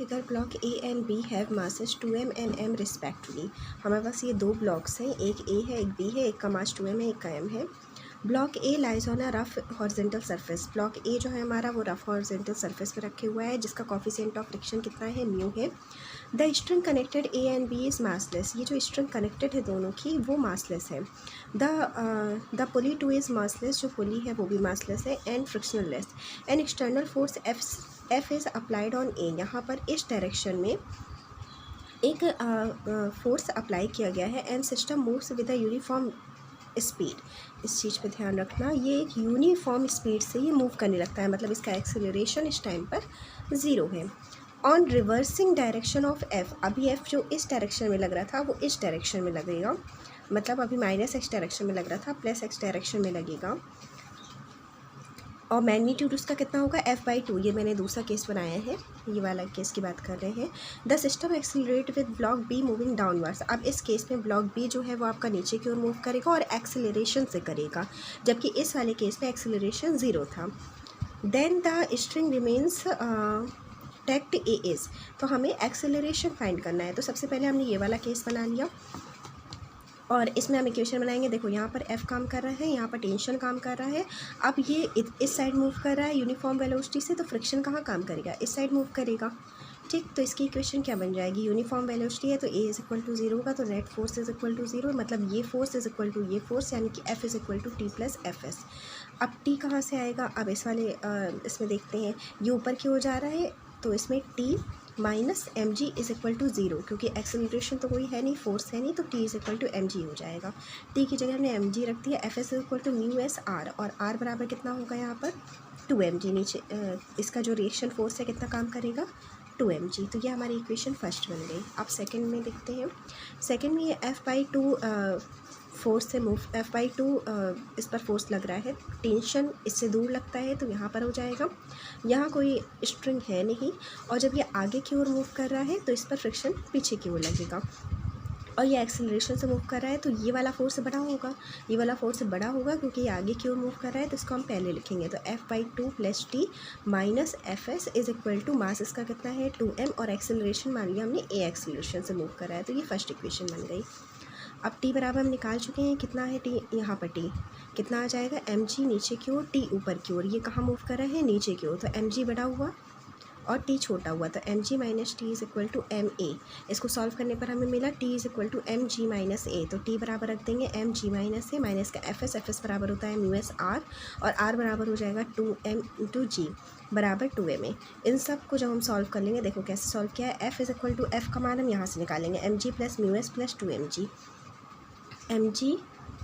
Figure block A and B have masses 2m and m respectively. हमारे पास ये दो ब्लॉक्स हैं, एक ए है एक बी है, एक का मास 2m है एक का m है। Block A lies on a rough horizontal surface. Block ए जो है हमारा वो रफ हॉरिजॉन्टल सरफेस पे रखे हुआ है, जिसका कोफिशिएंट ऑफ फ्रिक्शन कितना है, म्यू है। The string connected A and B is massless. ये जो स्ट्रिंग कनेक्टेड है दोनों की वो मासलेस है। The pulley two is massless. जो पुली है वो भी मासलेस है and frictionless. An external force F is applied on A. यहाँ पर इस डायरेक्शन में एक फोर्स अप्लाई किया गया है and system moves with a uniform speed. इस चीज़ पे ध्यान रखना, ये एक यूनिफॉर्म स्पीड से ये मूव करने लगता है, मतलब इसका एक्सेलरेशन इस टाइम पर 0 है। On reversing direction of F, अभी एफ़ जो इस डायरेक्शन में लग रहा था वो इस डायरेक्शन में लगेगा, मतलब अभी -x डायरेक्शन में लग रहा था +x डायरेक्शन में लगेगा। और मैग्नीट्यूड उसका कितना होगा, f/2। ये मैंने दूसरा केस बनाया है, ये वाला केस की बात कर रहे हैं। The system accelerate with block be moving downwards. अब इस केस में ब्लॉक बी जो है वो आपका नीचे की ओर मूव करेगा और एक्सिलरेशन से करेगा, जबकि इस वाले केस में एक्सिलरेशन 0 था। देन द स्ट्रिंग रिमेन्स टेक्ट ए इज़। तो हमें एक्सेलरेशन फाइंड करना है, तो सबसे पहले हमने ये वाला केस बना लिया और इसमें हम इक्वेशन बनाएंगे। देखो यहाँ पर F काम कर रहा है, यहाँ पर टेंशन काम कर रहा है। अब ये इस साइड मूव कर रहा है यूनिफॉर्म वेलोसिटी से, तो फ्रिक्शन कहाँ काम करेगा, इस साइड मूव करेगा। ठीक, तो इसकी इक्वेशन क्या बन जाएगी, यूनिफॉर्म वेलोसिटी है तो A इज़ इक्वल टू 0 होगा, तो net force is equal to 0, मतलब ये फोर्स इज़ इक्वल टू ये फोर्स, यानी कि F is equal to T plus FS। अब T कहाँ से आएगा, अब इस वाले इसमें देखते हैं, ये ऊपर की ओर जा रहा है तो इसमें T minus mg is equal to 0, क्योंकि एक्सेलरेशन तो कोई है नहीं, फोर्स है नहीं, तो T is equal to mg हो जाएगा। T की जगह हमने mg रख दिया। F is equal to mu S R, और r बराबर कितना होगा यहाँ पर 2mg। नीचे इसका जो रिएक्शन फोर्स है कितना काम करेगा, 2mg। तो ये हमारी इक्वेशन फर्स्ट बन गई। अब सेकंड में देखते हैं। सेकंड में ये F/2 फोर्स से मूव, F/2 इस पर फोर्स लग रहा है, टेंशन इससे दूर लगता है तो यहाँ पर हो जाएगा। यहाँ कोई स्ट्रिंग है नहीं, और जब ये आगे की ओर मूव कर रहा है तो इस पर फ्रिक्शन पीछे की ओर लगेगा, और ये एक्सेलरेशन से मूव कर रहा है तो ये वाला फोर्स बड़ा होगा, ये वाला फोर्स बड़ा होगा क्योंकि ये आगे की ओर मूव कर रहा है, तो इसको हम पहले लिखेंगे। तो F/2 plus T minus FS is equal to, mass इसका कितना है 2m, और एक्सेलरेशन मान लिया हमने a एक्सेलरेशन से मूव कर रहा है, तो ये फर्स्ट इक्वेशन बन गई। अब T बराबर हम निकाल चुके हैं, कितना है T, यहाँ पर T कितना आ जाएगा, mg नीचे की ओर T ऊपर की ओर, ये कहाँ मूव कर रहा है, नीचे की ओर, तो mg बड़ा हुआ और T छोटा हुआ, तो mg minus T is equal to ma। इसको सॉल्व करने पर हमें मिला T is equal to mg minus a, तो T बराबर रख देंगे mg माइनस a, माइनस का FS बराबर होता है म्यू एस आर, और r बराबर हो जाएगा 2m इंटू जी बराबर 2ma। इन सब को जब हम सॉल्व कर लेंगे, देखो कैसे सॉल्व किया है, F is equal to F का मान हम यहाँ से निकालेंगे, mg plus mu S plus 2mg, mg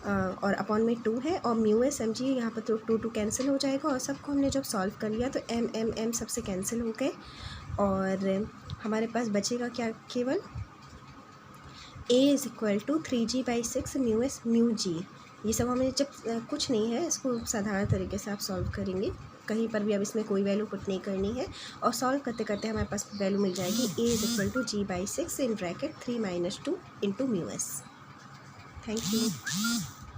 और अपॉन में 2 है, और म्यू एस mg यहाँ पर तो 2 कैंसिल हो जाएगा, और सबको हमने जब सॉल्व कर लिया तो m सबसे कैंसिल हो गए, और हमारे पास बचेगा क्या, केवल a is equal to 3g/6 mu S mu g. ये सब हमें जब कुछ नहीं है, इसको साधारण तरीके से आप सॉल्व करेंगे, कहीं पर भी अब इसमें कोई वैल्यू पुट नहीं करनी है, और सॉल्व करते करते हमारे पास वैल्यू मिल जाएगी a is equal to g/6 in bracket 3 - 2 into mu S. Thank you.